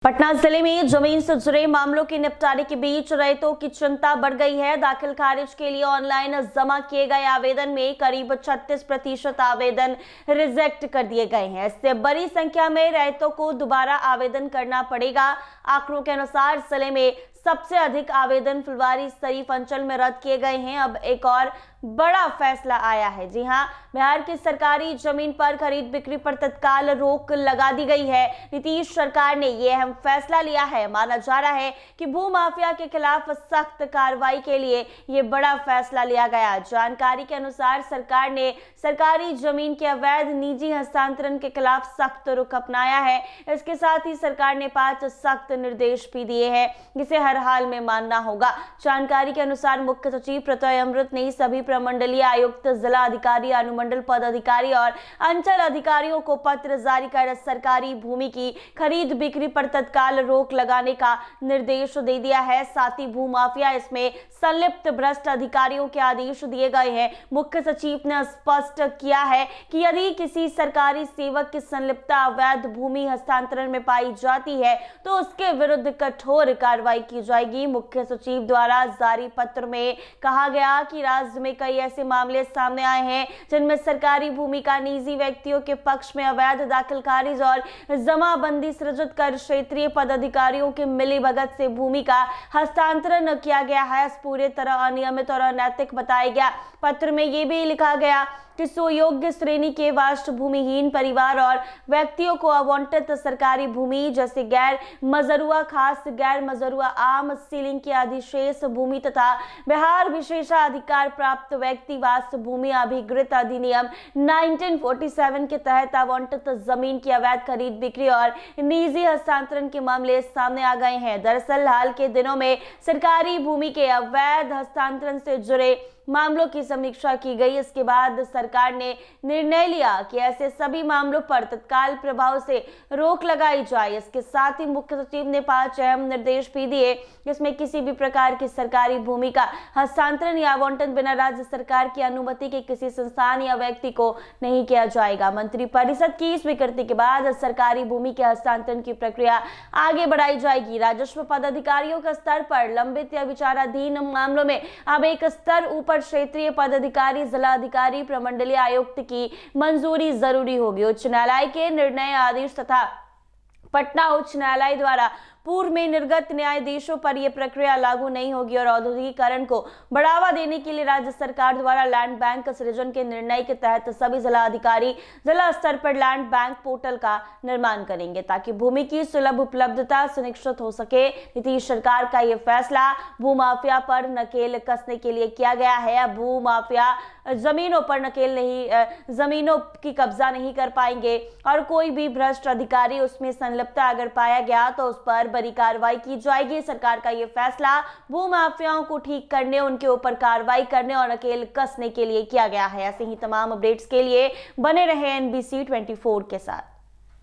पटना जिले में जमीन से जुड़े मामलों के निपटारे के बीच रैयतों की चिंता बढ़ गई है। दाखिल खारिज के लिए ऑनलाइन जमा किए गए आवेदन में करीब 36% आवेदन रिजेक्ट कर दिए गए हैं। इससे बड़ी संख्या में रैयतों को दोबारा आवेदन करना पड़ेगा। आंकड़ों के अनुसार जिले में सबसे अधिक आवेदन फुलवारी शरीफ अंचल में रद्द किए गए हैं। अब एक और बड़ा फैसला आया है। जी हां, बिहार की सरकारी जमीन पर खरीद बिक्री पर तत्काल रोक लगा दी गई है। नीतीश सरकार ने यह अहम फैसला लिया है। माना जा रहा है कि भू माफिया के खिलाफ सख्त कार्रवाई के लिए यह बड़ा फैसला लिया गया। जानकारी के अनुसार सरकार ने सरकारी जमीन के अवैध निजी हस्तांतरण के खिलाफ सख्त रुख अपनाया है। इसके साथ ही सरकार ने 5 सख्त निर्देश भी दिए हैं, जिसे हर हाल में मानना होगा। जानकारी के अनुसार मुख्य सचिव प्रत्यय अमृत ने सभी प्रमंडलीय आयुक्त, जिला अधिकारी, अनुमंडल पदाधिकारी और अंचल अधिकारियों को पत्र जारी कर सरकारी भूमि की खरीद बिक्री पर तत्काल रोक लगाने का निर्देश दे दिया है। साथ ही भू माफिया इसमें संलिप्त भ्रष्ट अधिकारियों के आदेश दिए गए हैं। मुख्य सचिव ने स्पष्ट किया है कि यदि किसी सरकारी सेवक की संलिप्तता अवैध भूमि हस्तांतरण में पाई जाती है तो उसके विरुद्ध कठोर कार्रवाई की जाएगी। मुख्य सचिव द्वारा जारी पत्र में कहा गया कि राज्य में कई ऐसे मामले सामने आए हैं जिनमें सरकारी भूमि का निजी व्यक्तियों के पक्ष में अवैध दाखिल खारिज और जमाबंदी सृजित कर क्षेत्रीय पदाधिकारियों के मिलीभगत से भूमि का हस्तांतरण किया गया है। पूरे तरह अनियमित और अनैतिक बताया गया। पत्र में यह भी लिखा गया कि सुयोग्य श्रेणी के वास्तु भूमिहीन परिवार और व्यक्तियों को आवंटित सरकारी भूमि जैसे गैर मजरूआ, खास गैर मजरूआ, आम, सीलिंग की अधिशेष भूमि तथा बिहार विशेषाधिकार प्राप्त व्यक्ति वास्तु भूमि अभिगृहित अधिनियम 1947 के तहत आवंटित जमीन की अवैध खरीद बिक्री और निजी हस्तांतरण के मामले सामने आ गए हैं। दरअसल हाल के दिनों में सरकारी भूमि के अवैध हस्तांतरण से जुड़े मामलों की समीक्षा की गई। इसके बाद सरकार ने निर्णय लिया कि ऐसे सभी मामलों पर तत्काल प्रभाव से रोक लगाई जाए। इसके साथ ही मुख्य सचिव ने 5 अहम निर्देश भी दिए, जिसमें किसी भी प्रकार की सरकारी भूमि का हस्तांतरण या आवंटन बिना राज्य सरकार की अनुमति के किसी संस्थान या व्यक्ति को नहीं किया जाएगा। मंत्रिपरिषद की स्वीकृति के बाद सरकारी भूमि के हस्तांतरण की प्रक्रिया आगे बढ़ाई जाएगी। राजस्व पदाधिकारियों के स्तर पर लंबित या विचाराधीन मामलों में अब एक स्तर ऊपर क्षेत्रीय पदाधिकारी, जिला अधिकारी, प्रमंडलीय आयुक्त की मंजूरी जरूरी होगी। उच्च न्यायालय के निर्णय, आदेश तथा पटना उच्च न्यायालय द्वारा पूर्व में निर्गत न्यायाधीशों पर यह प्रक्रिया लागू नहीं होगी और औद्योगिकीकरण को बढ़ावा देने के लिए राज्य सरकार द्वारा लैंड बैंक सृजन के निर्णय के तहत सभी जिला अधिकारी जिला स्तर पर लैंड बैंक पोर्टल का निर्माण करेंगे ताकि भूमि की सुलभ उपलब्धता सुनिश्चित हो सके। नीतीश सरकार का यह फैसला भू माफिया पर नकेल कसने के लिए किया गया है। अब भू माफिया जमीनों पर नकेल नहीं, जमीनों की कब्जा नहीं कर पाएंगे और कोई भी भ्रष्ट अधिकारी उसमें संलिप्तता अगर पाया गया तो उस पर बड़ी कार्रवाई की जाएगी। सरकार का यह फैसला भू माफियाओं को ठीक करने, उनके ऊपर कार्रवाई करने और नकेल कसने के लिए किया गया है। ऐसे ही तमाम अपडेट्स के लिए बने रहे NBC 24 के साथ।